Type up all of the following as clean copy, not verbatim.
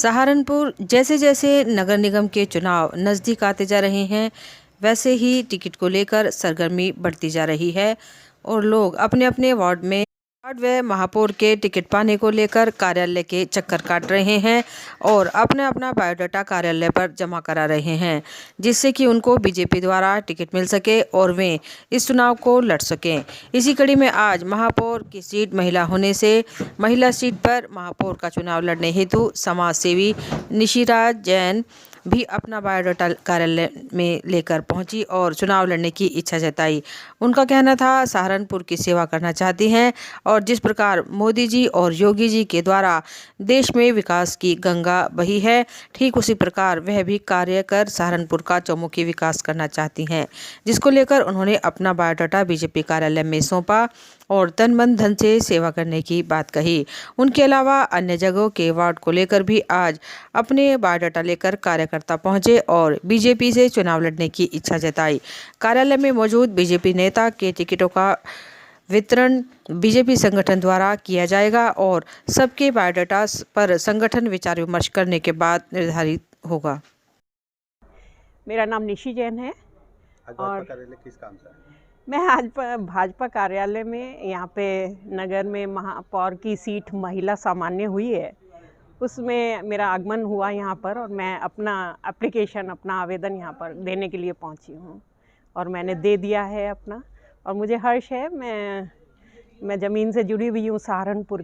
सहारनपुर जैसे जैसे नगर निगम के चुनाव नज़दीक आते जा रहे हैं, वैसे ही टिकट को लेकर सरगर्मी बढ़ती जा रही है और लोग अपने अपने वार्ड व महापौर के टिकट पाने को लेकर कार्यालय के चक्कर काट रहे हैं और अपना अपना बायोडाटा कार्यालय पर जमा करा रहे हैं, जिससे कि उनको बीजेपी द्वारा टिकट मिल सके और वे इस चुनाव को लड़ सकें। इसी कड़ी में आज महापौर की सीट महिला होने से महिला सीट पर महापौर का चुनाव लड़ने हेतु समाज सेवी निशिराज जैन भी अपना बायोडाटा कार्यालय में लेकर पहुंची और चुनाव लड़ने की इच्छा जताई। उनका कहना था सहारनपुर की सेवा करना चाहती हैं और जिस प्रकार मोदी जी और योगी जी के द्वारा देश में विकास की गंगा बही है, ठीक उसी प्रकार वह भी कार्य कर सहारनपुर का चौमुखी विकास करना चाहती हैं, जिसको लेकर उन्होंने अपना बायोडाटा बीजेपी कार्यालय में सौंपा और तन मन धन से सेवा करने की बात कही। उनके अलावा अन्य जगहों के वार्ड को लेकर भी आज अपने बायोडाटा लेकर कार्यकर्ता पहुंचे और बीजेपी से चुनाव लड़ने की इच्छा जताई। कार्यालय में मौजूद बीजेपी नेता के टिकटों का वितरण बीजेपी संगठन द्वारा किया जाएगा और सबके बायोडाटा पर संगठन विचार विमर्श करने के बाद निर्धारित होगा। मेरा नाम निशी जैन है और कार्यालय किस काम से? मैं आज भाजपा कार्यालय में यहाँ पे नगर में महापौर की सीट महिला सामान्य हुई है, उसमें मेरा आगमन हुआ यहाँ पर और मैं अपना एप्लीकेशन अपना आवेदन यहाँ पर देने के लिए पहुँची हूँ और मैंने दे दिया है अपना। और मुझे हर्ष है, मैं ज़मीन से जुड़ी हुई हूँ, सहारनपुर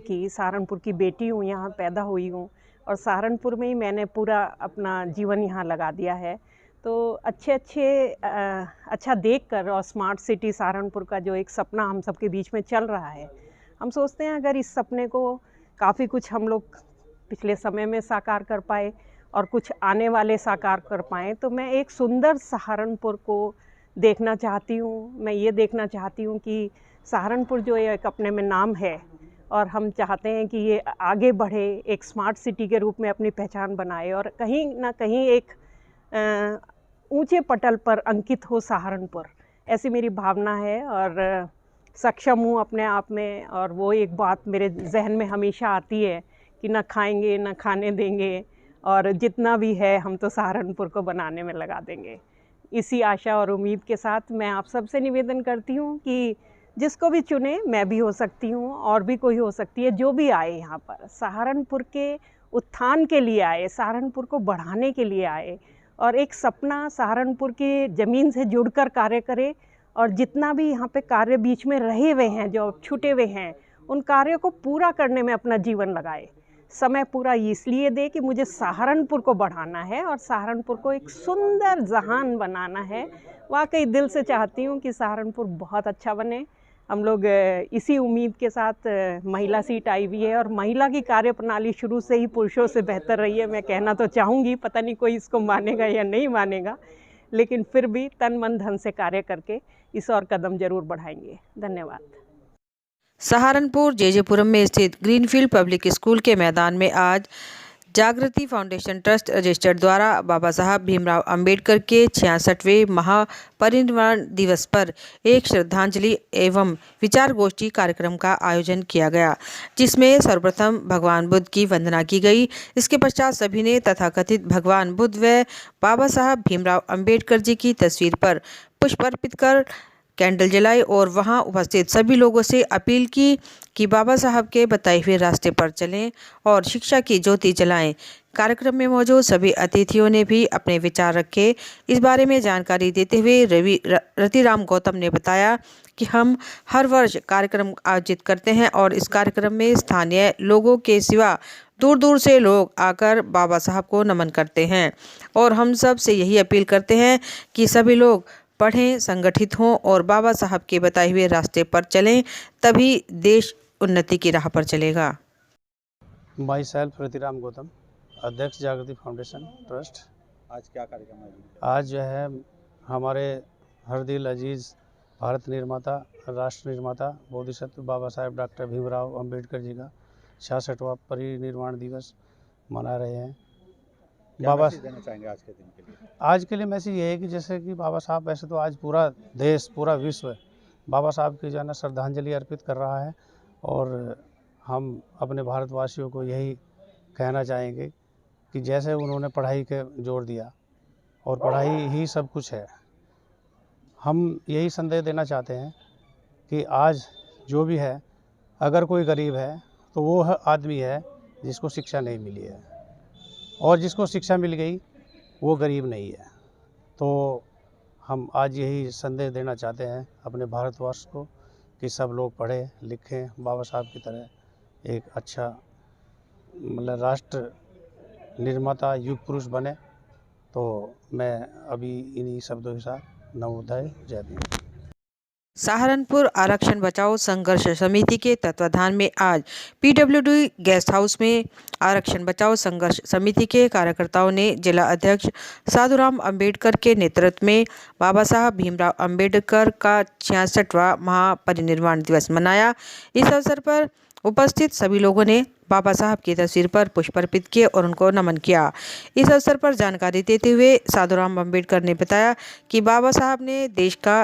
की बेटी हूँ, यहाँ पैदा हुई हूँ और सहारनपुर में ही मैंने पूरा अपना जीवन यहाँ लगा दिया है। तो अच्छा देखकर और स्मार्ट सिटी सहारनपुर का जो एक सपना हम सबके बीच में चल रहा है, हम सोचते हैं अगर इस सपने को काफ़ी कुछ हम लोग पिछले समय में साकार कर पाए और कुछ आने वाले साकार कर पाएँ, तो मैं एक सुंदर सहारनपुर को देखना चाहती हूँ। मैं ये देखना चाहती हूँ कि सहारनपुर जो एक अपने में नाम है और हम चाहते हैं कि ये आगे बढ़े, एक स्मार्ट सिटी के रूप में अपनी पहचान बनाए और कहीं ना कहीं एक ऊंचे पटल पर अंकित हो सहारनपुर, ऐसी मेरी भावना है। और सक्षम हूँ अपने आप में और वो एक बात मेरे जहन में हमेशा आती है कि ना खाएंगे ना खाने देंगे और जितना भी है हम तो सहारनपुर को बनाने में लगा देंगे। इसी आशा और उम्मीद के साथ मैं आप सबसे निवेदन करती हूँ कि जिसको भी चुने, मैं भी हो सकती हूँ और भी कोई हो सकती है, जो भी आए यहाँ पर सहारनपुर के उत्थान के लिए आए, सहारनपुर को बढ़ाने के लिए आए और एक सपना सहारनपुर की ज़मीन से जुड़कर कार्य करे और जितना भी यहाँ पे कार्य बीच में रहे हुए हैं, जो छूटे हुए हैं, उन कार्यों को पूरा करने में अपना जीवन लगाए। समय पूरा इसलिए दे कि मुझे सहारनपुर को बढ़ाना है और सहारनपुर को एक सुंदर जहान बनाना है। वाकई दिल से चाहती हूँ कि सहारनपुर बहुत अच्छा बने। हम लोग इसी उम्मीद के साथ महिला सीट आई हुई है और महिला की कार्य प्रणाली शुरू से ही पुरुषों से बेहतर रही है, मैं कहना तो चाहूँगी। पता नहीं कोई इसको मानेगा या नहीं मानेगा, लेकिन फिर भी तन मन धन से कार्य करके इस और कदम जरूर बढ़ाएंगे। धन्यवाद। सहारनपुर जेजेपुरम में स्थित ग्रीनफील्ड पब्लिक स्कूल के मैदान में आज जागृति फाउंडेशन ट्रस्ट रजिस्टर्ड द्वारा बाबा साहब भीमराव अंबेडकर के 66वें महापरिनिर्वाण दिवस पर एक श्रद्धांजलि एवं विचार गोष्ठी कार्यक्रम का आयोजन किया गया, जिसमें सर्वप्रथम भगवान बुद्ध की वंदना की गई। इसके पश्चात सभी ने तथाकथित भगवान बुद्ध व बाबा साहब भीमराव अंबेडकर जी की तस्वीर पर पुष्प अर्पित कर कैंडल जलाई और वहां उपस्थित सभी लोगों से अपील की कि बाबा साहब के बताए हुए रास्ते पर चलें और शिक्षा की ज्योति जलाएं। कार्यक्रम में मौजूद सभी अतिथियों ने भी अपने विचार रखे। इस बारे में जानकारी देते हुए रतिराम गौतम ने बताया कि हम हर वर्ष कार्यक्रम आयोजित करते हैं और इस कार्यक्रम में स्थानीय लोगों के सिवा दूर दूर से लोग आकर बाबा साहब को नमन करते हैं और हम सब से यही अपील करते हैं कि सभी लोग पढ़ें, संगठित हों और बाबा साहब के बताए हुए रास्ते पर चलें, तभी देश उन्नति की राह पर चलेगा। माई सेल्फ रतिराम गौतम, अध्यक्ष जागृति फाउंडेशन ट्रस्ट। आज क्या कार्यक्रम है? आज जो है हमारे हर दिल अजीज़ भारत निर्माता, राष्ट्र निर्माता बोधिसत्व बाबा साहेब डॉक्टर भीमराव अंबेडकर जी का 66वां परिनिर्वाण दिवस मना रहे हैं। बाबा देना चाहेंगे आज के दिन के लिए? आज के लिए मैसेज ये है कि जैसे कि बाबा साहब, वैसे तो आज पूरा देश, पूरा विश्व बाबा साहब की जो है ना श्रद्धांजलि अर्पित कर रहा है और हम अपने भारतवासियों को यही कहना चाहेंगे कि जैसे उन्होंने पढ़ाई के जोर दिया और पढ़ाई ही सब कुछ है, हम यही संदेश देना चाहते हैं कि आज जो भी है, अगर कोई गरीब है तो वो आदमी है जिसको शिक्षा नहीं मिली है, और जिसको शिक्षा मिल गई वो गरीब नहीं है। तो हम आज यही संदेश देना चाहते हैं अपने भारतवर्ष को कि सब लोग पढ़ें लिखें, बाबा साहब की तरह एक अच्छा मतलब राष्ट्र निर्माता युग पुरुष बने। तो मैं अभी इन्हीं शब्दों के साथ नवोदय जय भीम। सहारनपुर आरक्षण बचाओ संघर्ष समिति के तत्वाधान में आज पीडब्ल्यूडी गेस्ट हाउस में आरक्षण बचाओ संघर्ष समिति के कार्यकर्ताओं ने जिला अध्यक्ष साधुराम अंबेडकर के नेतृत्व में बाबा साहब भीमराव अंबेडकर का 66वां महापरिनिर्वाण दिवस मनाया। इस अवसर पर उपस्थित सभी लोगों ने बाबा साहब की तस्वीर पर पुष्प अर्पित किए और उनको नमन किया। इस अवसर पर जानकारी देते हुए साधुराम अंबेडकर ने बताया कि बाबा साहब ने देश का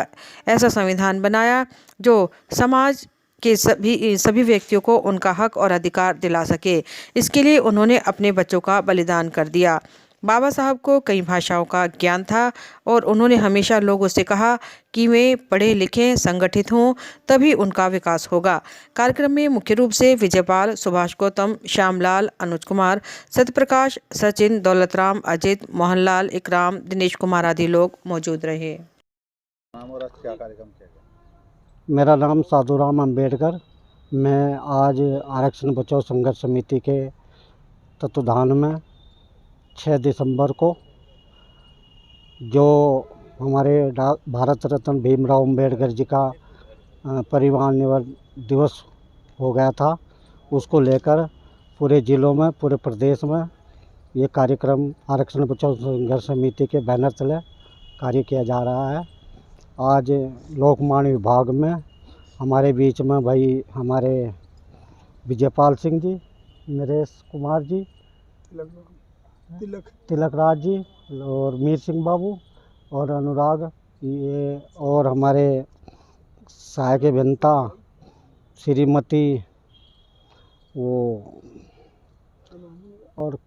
ऐसा संविधान बनाया जो समाज के सभी व्यक्तियों को उनका हक और अधिकार दिला सके। इसके लिए उन्होंने अपने बच्चों का बलिदान कर दिया। बाबा साहब को कई भाषाओं का ज्ञान था और उन्होंने हमेशा लोगों से कहा कि वे पढ़े लिखें, संगठित हों, तभी उनका विकास होगा। कार्यक्रम में मुख्य रूप से विजयपाल, सुभाष गौतम, श्यामलाल, अनुज कुमार, सत्यप्रकाश, सचिन, दौलतराम, अजित, मोहनलाल, इकराम, दिनेश कुमार आदि लोग मौजूद रहे। नाम और आज क्या कार्यक्रम किया गया? मेरा नाम साधुराम अंबेडकर। मैं आज आरक्षण बचाओ संघर्ष समिति के तत्वाधान में 6 दिसंबर को जो हमारे भारत रत्न भीमराव अंबेडकर जी का परिनिर्वाण दिवस हो गया था, उसको लेकर पूरे ज़िलों में, पूरे प्रदेश में ये कार्यक्रम आरक्षण बचाओ संघर्ष समिति के बैनर तले कार्य किया जा रहा है। आज लोकमान्य विभाग में हमारे बीच में भाई हमारे विजयपाल सिंह जी, नरेश कुमार जी, तिलक राज जी और मीर सिंह बाबू और अनुराग, ये और हमारे सहायक अभियंता श्रीमती वो और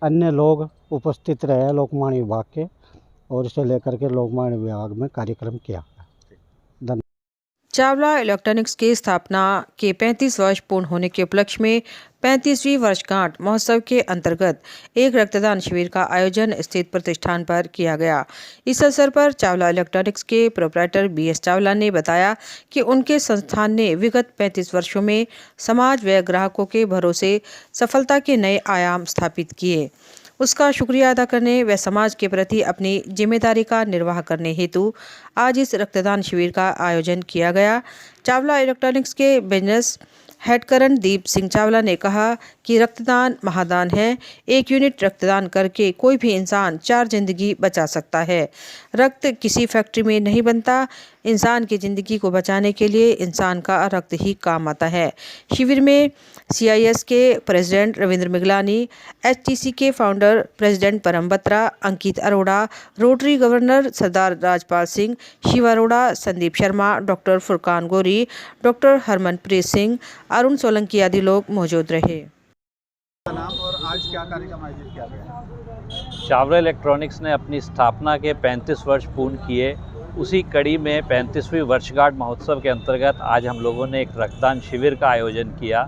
अन्य लोग उपस्थित रहे लोकमान्य विभाग के, और इसे लेकर के लोकमान्य विभाग में कार्यक्रम किया। धन्यवाद। चावला इलेक्ट्रॉनिक्स की स्थापना के 35 वर्ष पूर्ण होने के उपलक्ष्य में 35वीं वर्षगांठ महोत्सव के अंतर्गत एक रक्तदान शिविर का आयोजन स्थित प्रतिष्ठान पर किया गया। इस अवसर पर चावला इलेक्ट्रॉनिक्स के प्रोप्राइटर BS चावला ने बताया कि उनके संस्थान ने विगत 35 वर्षों में समाज व ग्राहकों के भरोसे सफलता के नए आयाम स्थापित किए। उसका शुक्रिया अदा करने व समाज के प्रति अपनी जिम्मेदारी का निर्वाह करने हेतु आज इस रक्तदान शिविर का आयोजन किया गया। चावला इलेक्ट्रॉनिक्स के बिजनेस हेड करणदीप सिंह चावला ने कहा कि रक्तदान महादान है। 1 यूनिट रक्तदान करके कोई भी इंसान 4 जिंदगी बचा सकता है। रक्त किसी फैक्ट्री में नहीं बनता। इंसान की ज़िंदगी को बचाने के लिए इंसान का रक्त ही काम आता है। शिविर में CIS के प्रेसिडेंट रविंद्र मिगलानी, HTC के फाउंडर प्रेसिडेंट परम बत्रा, अंकित अरोड़ा, रोटरी गवर्नर सरदार राजपाल सिंह, शिव अरोड़ा, संदीप शर्मा, डॉक्टर फुरकान गोरी, डॉक्टर हरमनप्रीत सिंह, अरुण सोलंकी आदि लोग मौजूद रहे। नाम और आज क्या कार्यक्रम आयोजित किया गया? चावला इलेक्ट्रॉनिक्स ने अपनी स्थापना के 35 वर्ष पूर्ण किए। उसी कड़ी में 35वीं वर्षगांठ महोत्सव के अंतर्गत आज हम लोगों ने एक रक्तदान शिविर का आयोजन किया।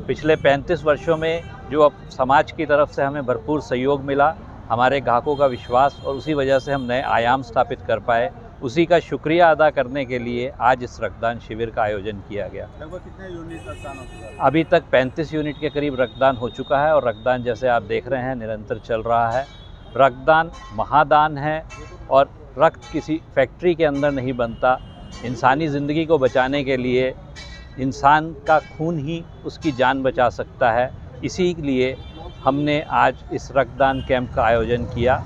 पिछले 35 वर्षों में जो अब समाज की तरफ से हमें भरपूर सहयोग मिला, हमारे ग्राहकों का विश्वास, और उसी वजह से हम नए आयाम स्थापित कर पाए, उसी का शुक्रिया अदा करने के लिए आज इस रक्तदान शिविर का आयोजन किया गया। लगभग कितने यूनिट रक्तदान हो चुका है? अभी तक 35 यूनिट के करीब रक्तदान हो चुका है और रक्तदान जैसे आप देख रहे हैं निरंतर चल रहा है। रक्तदान महादान है और रक्त किसी फैक्ट्री के अंदर नहीं बनता। इंसानी ज़िंदगी को बचाने के लिए इंसान का खून ही उसकी जान बचा सकता है। इसीलिए हमने आज इस रक्तदान कैंप का आयोजन किया।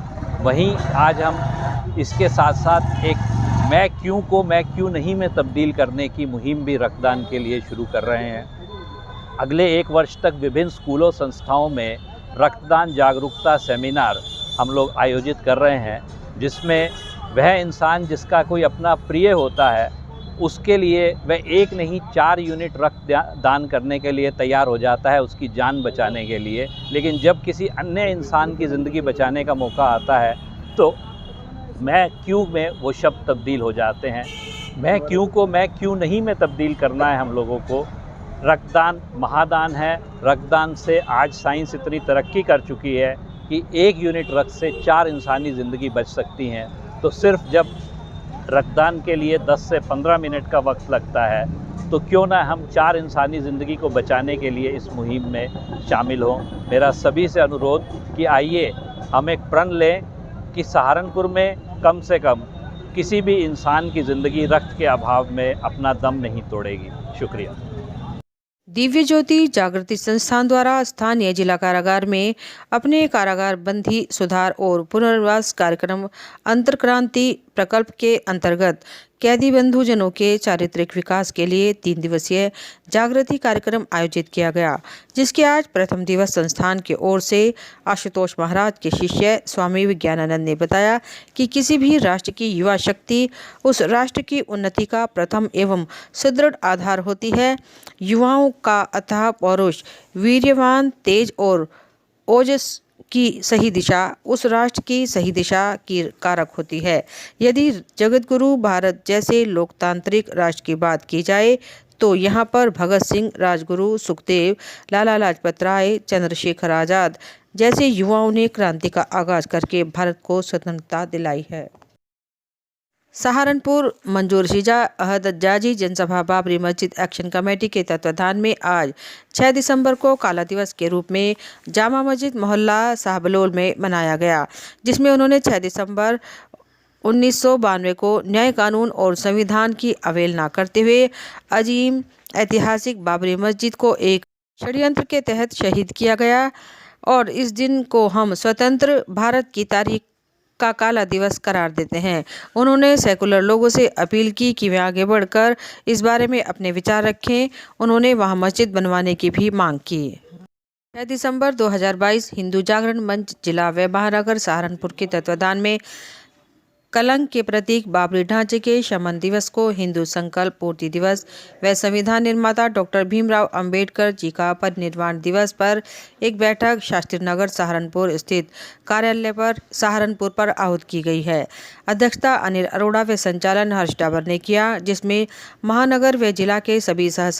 वहीं आज हम इसके साथ साथ एक मैं क्यों को मैं क्यों नहीं में तब्दील करने की मुहिम भी रक्तदान के लिए शुरू कर रहे हैं। अगले 1 वर्ष तक विभिन्न स्कूलों संस्थाओं में रक्तदान जागरूकता सेमिनार हम लोग आयोजित कर रहे हैं, जिसमें वह इंसान जिसका कोई अपना प्रिय होता है उसके लिए वह एक नहीं 4 यूनिट रक्त दान करने के लिए तैयार हो जाता है, उसकी जान बचाने के लिए। लेकिन जब किसी अन्य इंसान की ज़िंदगी बचाने का मौका आता है तो मैं क्यों में वो शब्द तब्दील हो जाते हैं। मैं क्यों को मैं क्यों नहीं में तब्दील करना है हम लोगों को। रक्तदान महादान है। रक्तदान से आज साइंस इतनी तरक्की कर चुकी है कि 1 यूनिट रक्त से 4 इंसानी ज़िंदगी बच सकती हैं। तो सिर्फ जब रक्तदान के लिए 10 से 15 मिनट का वक्त लगता है तो क्यों ना हम 4 इंसानी ज़िंदगी को बचाने के लिए इस मुहिम में शामिल हों। मेरा सभी से अनुरोध कि आइए हम एक प्रण लें कि सहारनपुर में कम से कम किसी भी इंसान की ज़िंदगी रक्त के अभाव में अपना दम नहीं तोड़ेगी। शुक्रिया। दिव्य ज्योति जागृति संस्थान द्वारा स्थानीय जिला कारागार में अपने कारागार बंदी सुधार और पुनर्वास कार्यक्रम अंतर्क्रांति प्रकल्प के अंतर्गत कैदी बंधुजनों के चारित्रिक विकास के लिए 3 दिवसीय जागृति कार्यक्रम आयोजित किया गया, जिसके आज प्रथम दिवस संस्थान की ओर से आशुतोष महाराज के शिष्य स्वामी विज्ञानानंद ने बताया कि किसी भी राष्ट्र की युवा शक्ति उस राष्ट्र की उन्नति का प्रथम एवं सुदृढ़ आधार होती है। युवाओं का अथाह पौरुष, वीर्यवान, तेज और ओजस की सही दिशा उस राष्ट्र की सही दिशा की कारक होती है। यदि जगतगुरु भारत जैसे लोकतांत्रिक राष्ट्र की बात की जाए तो यहाँ पर भगत सिंह, राजगुरु, सुखदेव, लाला लाजपत राय, चंद्रशेखर आज़ाद जैसे युवाओं ने क्रांति का आगाज करके भारत को स्वतंत्रता दिलाई है। सहारनपुर मंजूर शिजा अहद अज्जाजी जनसभा बाबरी मस्जिद एक्शन कमेटी के तत्वाधान में आज 6 दिसंबर को काला दिवस के रूप में जामा मस्जिद मोहल्ला साहबलोल में मनाया गया, जिसमें उन्होंने 6 दिसंबर 1992 को न्याय कानून और संविधान की अवहेलना करते हुए अजीम ऐतिहासिक बाबरी मस्जिद को एक षड्यंत्र के तहत शहीद किया गया और इस दिन को हम स्वतंत्र भारत की तारीख का काला दिवस करार देते हैं। उन्होंने सेकुलर लोगों से अपील की कि वे आगे बढ़कर इस बारे में अपने विचार रखें। उन्होंने वहां मस्जिद बनवाने की भी मांग की। 6 दिसंबर 2022 हिंदू जागरण मंच जिला व महानगर सहारनपुर के तत्वाधान में कलंक के प्रतीक बाबरी ढांचे के शमन दिवस को हिंदू संकल्प पूर्ति दिवस व संविधान निर्माता डॉक्टर भीमराव अंबेडकर जी का परिनिर्वाण दिवस पर एक बैठक शास्त्री नगर सहारनपुर स्थित कार्यालय पर सहारनपुर पर आहूत की गई है। अध्यक्षता अनिल अरोड़ा व संचालन हर्ष डाबर ने किया, जिसमें महानगर व जिला के सभी सह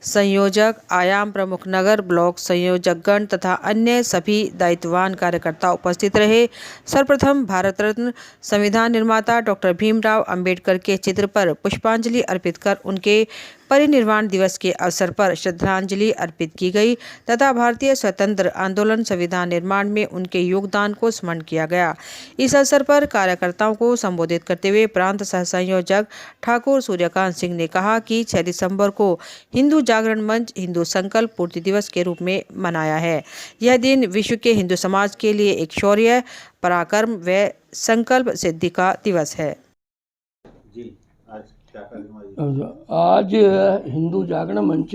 संयोजक, आयाम प्रमुख, नगर ब्लॉक संयोजकगण तथा अन्य सभी दायित्ववान कार्यकर्ता उपस्थित रहे। सर्वप्रथम भारत रत्न संविधान निर्माता डॉक्टर भीमराव अंबेडकर के चित्र पर पुष्पांजलि अर्पित कर उनके परिनिर्वाण दिवस के अवसर पर श्रद्धांजलि अर्पित की गई तथा भारतीय स्वतंत्र आंदोलन संविधान निर्माण में उनके योगदान को स्मरण किया गया। इस अवसर पर कार्यकर्ताओं को संबोधित करते हुए प्रांत सह संयोजक ठाकुर सूर्यकांत सिंह ने कहा कि 6 दिसंबर को हिंदू जागरण मंच हिंदू संकल्प पूर्ति दिवस के रूप में मनाया है। यह दिन विश्व के हिंदू समाज के लिए एक शौर्य, पराक्रम व संकल्प सिद्धि का दिवस है। जी, आज हिंदू जागरण मंच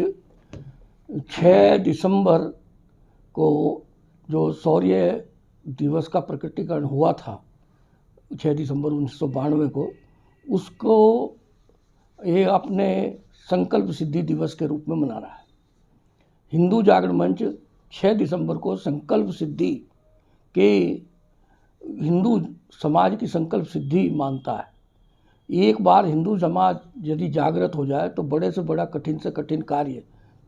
6 दिसंबर को जो शौर्य दिवस का प्रकटीकरण हुआ था 6 दिसंबर 1992 को, उसको ये अपने संकल्प सिद्धि दिवस के रूप में मना रहा है। हिंदू जागरण मंच 6 दिसंबर को संकल्प सिद्धि के हिंदू समाज की संकल्प सिद्धि मानता है। एक बार हिंदू समाज यदि जागृत हो जाए तो बड़े से बड़ा कठिन से कठिन कार्य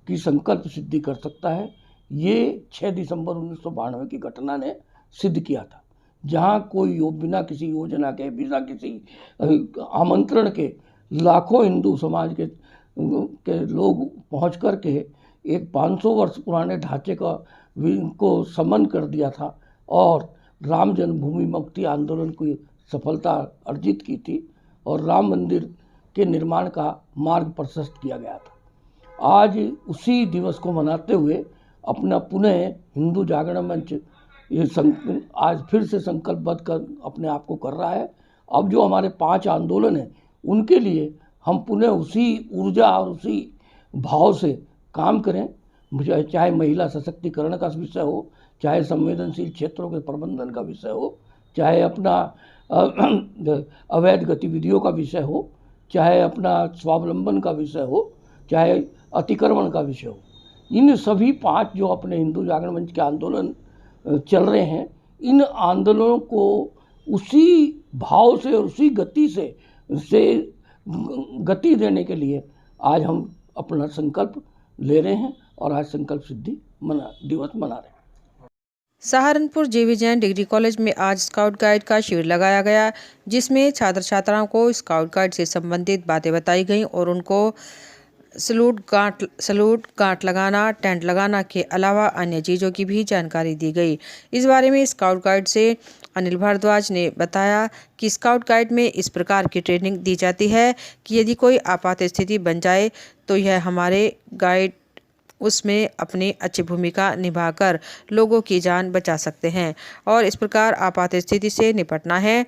की संकल्प सिद्धि कर सकता है। ये 6 दिसंबर 1992 की घटना ने सिद्ध किया था, जहाँ कोई बिना किसी योजना के, बिना किसी आमंत्रण के लाखों हिंदू समाज के लोग पहुँच कर के एक 500 वर्ष पुराने ढांचे को समन कर दिया था और राम जन्मभूमि मुक्ति आंदोलन की सफलता अर्जित की थी और राम मंदिर के निर्माण का मार्ग प्रशस्त किया गया था। आज उसी दिवस को मनाते हुए अपना पुनः हिंदू जागरण मंच ये आज फिर से संकल्पबद्ध कर अपने आप को कर रहा है। अब जो हमारे 5 आंदोलन हैं उनके लिए हम पुनः उसी ऊर्जा और उसी भाव से काम करें, मुझे चाहे महिला सशक्तिकरण का विषय हो, चाहे संवेदनशील क्षेत्रों के प्रबंधन का विषय हो, चाहे अपना अवैध गतिविधियों का विषय हो, चाहे अपना स्वावलंबन का विषय हो, चाहे अतिक्रमण का विषय हो, इन सभी 5 जो अपने हिंदू जागरण मंच के आंदोलन चल रहे हैं, इन आंदोलनों को उसी भाव से और उसी गति से गति देने के लिए आज हम अपना संकल्प ले रहे हैं और आज संकल्प सिद्धि दिवस मना रहे हैं। सहारनपुर जेवी जैन डिग्री कॉलेज में आज स्काउट गाइड का शिविर लगाया गया, जिसमें छात्र छात्राओं को स्काउट गाइड से संबंधित बातें बताई गईं और उनको सलूट गांठ लगाना, टेंट लगाना के अलावा अन्य चीज़ों की भी जानकारी दी गई। इस बारे में स्काउट गाइड से अनिल भारद्वाज ने बताया कि स्काउट गाइड में इस प्रकार की ट्रेनिंग दी जाती है कि यदि कोई आपात स्थिति बन जाए तो यह हमारे गाइड उसमें अपनी अच्छी भूमिका निभाकर लोगों की जान बचा सकते हैं और इस प्रकार आपात स्थिति से निपटना है।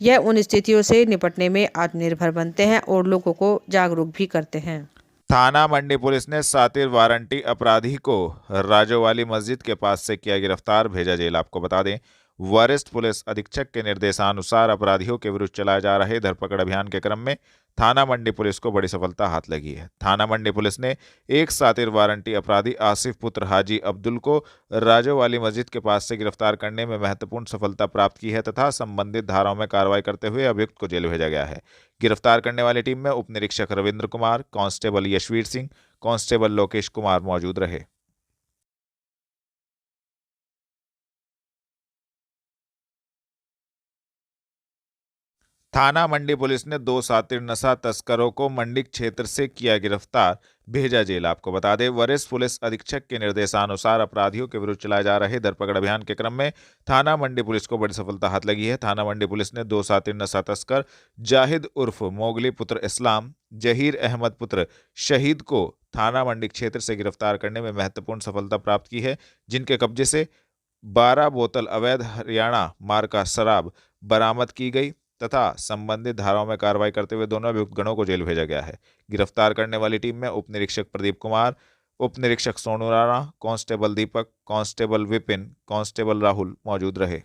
यह उन स्थितियों से निपटने में आत्मनिर्भर बनते हैं और लोगों को जागरूक भी करते हैं। थाना मंडी पुलिस ने सातिर वारंटी अपराधी को राजोवाली मस्जिद के पास से किया गिरफ्तार, भेजा जेल। आपको बता दें, वरिष्ठ पुलिस अधीक्षक के निर्देशानुसार अपराधियों के विरुद्ध चलाए जा रहे धरपकड़ अभियान के क्रम में थाना मंडी पुलिस को बड़ी सफलता हाथ लगी है। थाना मंडी पुलिस ने एक सातिर वारंटी अपराधी आसिफ पुत्र हाजी अब्दुल को राजोवाली मस्जिद के पास से गिरफ्तार करने में महत्वपूर्ण सफलता प्राप्त की है तथा संबंधित धाराओं में कार्रवाई करते हुए अभियुक्त को जेल भेजा गया है। गिरफ्तार करने वाली टीम में उप निरीक्षक रविंद्र कुमार, कांस्टेबल यशवीर सिंह, कांस्टेबल लोकेश कुमार मौजूद रहे। थाना मंडी पुलिस ने 2 सातिर नशा तस्करों को मंडी क्षेत्र से किया गिरफ्तार, भेजा जेल। आपको बता दें, वरिष्ठ पुलिस अधीक्षक के निर्देशानुसार अपराधियों के विरुद्ध चलाए जा रहे धरपकड़ अभियान के क्रम में थाना मंडी पुलिस को बड़ी सफलता हाथ लगी है। थाना मंडी पुलिस ने 2 सातिर नशा तस्कर जाहिद उर्फ मोगली पुत्र इस्लाम, जहीर अहमद पुत्र शहीद को थाना मंडी क्षेत्र से गिरफ्तार करने में महत्वपूर्ण सफलता प्राप्त की है, जिनके कब्जे से 12 बोतल अवैध हरियाणा मार्का शराब बरामद की गई तथा संबंधित धाराओं में कार्रवाई करते हुए दोनों अभियुक्त गणों को जेल भेजा गया है। गिरफ्तार करने वाली टीम में उप निरीक्षक प्रदीप कुमार, उप निरीक्षक सोनू राणा, कांस्टेबल दीपक, कांस्टेबल विपिन, कांस्टेबल राहुल मौजूद रहे।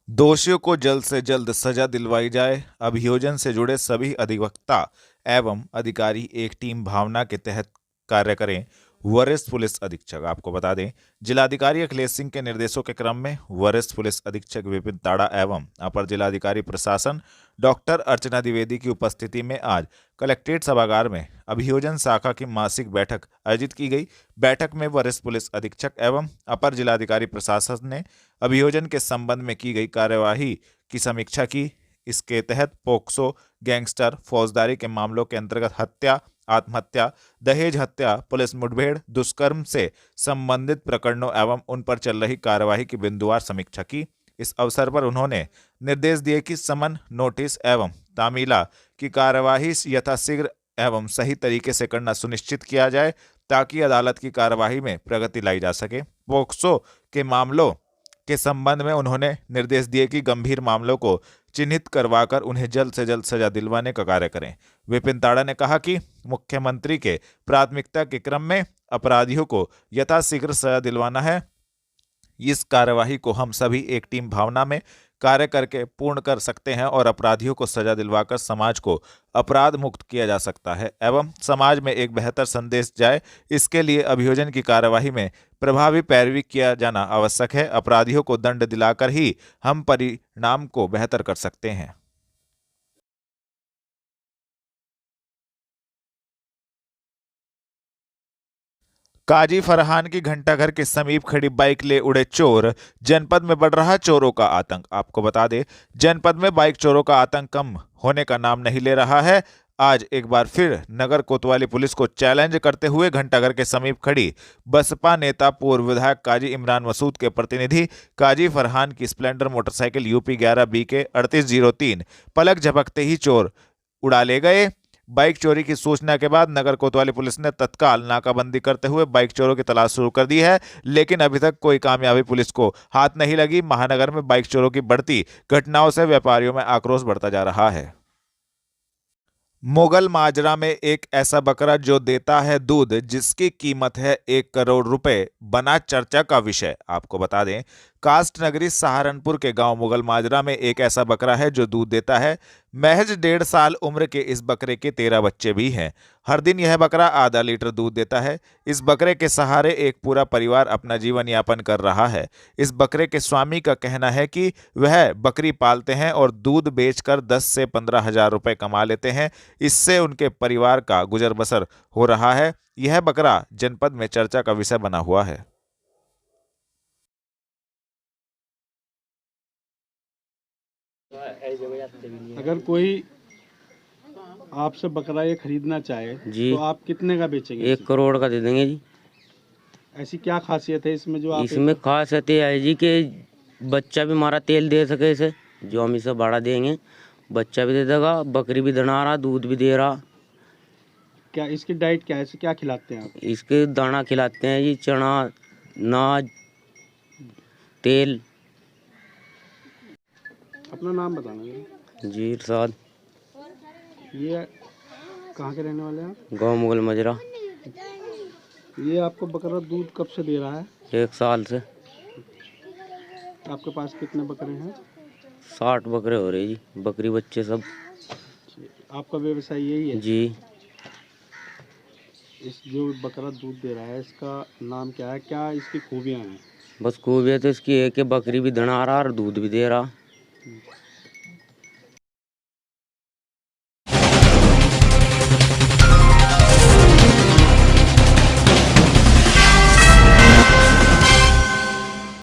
दोषियों को जल्द से जल्द सजा दिलवाई जाए। अभियोजन से जुड़े सभी अधिवक्ता एवं अधिकारी एक टीम भावना के तहत कार्य करें, वरिष्ठ पुलिस अधीक्षक। आपको बता दें, जिलाधिकारी अखिलेश सिंह के निर्देशों के क्रम में वरिष्ठ पुलिस अधीक्षक विपिन ताड़ा एवं अपर जिलाधिकारी प्रशासन डॉक्टर अर्चना द्विवेदी की उपस्थिति में आज कलेक्ट्रेट सभागार में अभियोजन शाखा की मासिक बैठक आयोजित की गई। बैठक में वरिष्ठ पुलिस अधीक्षक एवं अपर जिलाधिकारी प्रशासन ने अभियोजन के संबंध में की गई कार्यवाही की समीक्षा की। इसके तहत पोक्सो, गैंगस्टर, फौजदारी के मामलों के अंतर्गत हत्या, आत्महत्या, दहेज हत्या, पुलिस मुठभेड़, दुष्कर्म से संबंधित प्रकरणों एवं उन पर चल रही कार्यवाही की बिंदुवार समीक्षा की। इस अवसर पर उन्होंने निर्देश दिए कि समन, नोटिस एवं तामीला की कार्यवाही यथाशीघ्र एवं सही तरीके से करना सुनिश्चित किया जाए ताकि अदालत की कार्यवाही में प्रगति लाई जा सके। पोक्सो के मामलों के संबंध में उन्होंने निर्देश दिए कि गंभीर मामलों को चिन्हित करवाकर उन्हें जल्द से जल्द सजा दिलवाने का कार्य करें। विपिन ताड़ा ने कहा कि मुख्यमंत्री के प्राथमिकता के क्रम में अपराधियों को यथाशीघ्र सजा दिलवाना है। इस कार्यवाही को हम सभी एक टीम भावना में कार्य करके पूर्ण कर सकते हैं और अपराधियों को सजा दिलवाकर समाज को अपराध मुक्त किया जा सकता है एवं समाज में एक बेहतर संदेश जाए। इसके लिए अभियोजन की कार्यवाही में प्रभावी पैरवी किया जाना आवश्यक है। अपराधियों को दंड दिलाकर ही हम परिणाम को बेहतर कर सकते हैं। काजी फरहान की घंटाघर के समीप खड़ी बाइक ले उड़े चोर, जनपद में बढ़ रहा चोरों का आतंक। आपको बता दें, जनपद में बाइक चोरों का आतंक कम होने का नाम नहीं ले रहा है। आज एक बार फिर नगर कोतवाली पुलिस को चैलेंज करते हुए घंटाघर के समीप खड़ी बसपा नेता पूर्व विधायक काजी इमरान मसूद के प्रतिनिधि काजी फरहान की स्प्लेंडर मोटरसाइकिल यूपी 11 BK 3803 पलक झपकते ही चोर उड़ा ले गए। बाइक चोरी की सूचना के बाद नगर कोतवाली पुलिस ने तत्काल नाकाबंदी करते हुए बाइक चोरों की तलाश शुरू कर दी है, लेकिन अभी तक कोई कामयाबी पुलिस को हाथ नहीं लगी। महानगर में बाइक चोरों की बढ़ती घटनाओं से व्यापारियों में आक्रोश बढ़ता जा रहा है। मुगल माजरा में एक ऐसा बकरा जो देता है दूध जिसकी कीमत है 1 करोड़ रुपए बना चर्चा का विषय। आपको बता दें, कास्ट नगरी सहारनपुर के गांव मुगल माजरा में एक ऐसा बकरा है जो दूध देता है। महज 1.5 साल उम्र के इस बकरे के 13 बच्चे भी हैं। हर दिन यह बकरा आधा लीटर दूध देता है। इस बकरे के सहारे एक पूरा परिवार अपना जीवन यापन कर रहा है। इस बकरे के स्वामी का कहना है कि वह बकरी पालते हैं और दूध बेचकर 10 से 15 हजार रुपए कमा लेते हैं। इससे उनके परिवार का गुजर बसर हो रहा है। यह बकरा जनपद में चर्चा का विषय बना हुआ है। अगर कोई आपसे बकरा ये खरीदना चाहे जी, तो आप कितने का बेचेंगे? 1 करोड़ का दे देंगे जी। ऐसी क्या खासियत है इसमें जो आप इसमें खासियत ये है जी कि बच्चा भी हमारा तेल दे सके इसे, जो हम इसे बढ़ा देंगे, बच्चा भी दे देगा, बकरी भी दना रहा, दूध भी दे रहा। क्या इसकी डाइट क्या है, इसे क्या खिलाते हैं आप? इसके दाना खिलाते हैं जी, चना, नाज, तेल। अपना नाम बताना जरा। जी इरशाद, ये कहाँ के रहने वाले हैं आप? गाँव मुगल मजरा। ये आपको बकरा दूध कब से दे रहा है? 1 साल से। आपके पास कितने बकरे हैं? 60 बकरे हो रहे जी, बकरी बच्चे सब। आपका व्यवसाय यही है? जी। इस जो बकरा दूध दे रहा है इसका नाम क्या है, क्या इसकी खूबियाँ हैं? बस खूबियत तो इसकी है कि बकरी भी दना रहा और दूध भी दे रहा।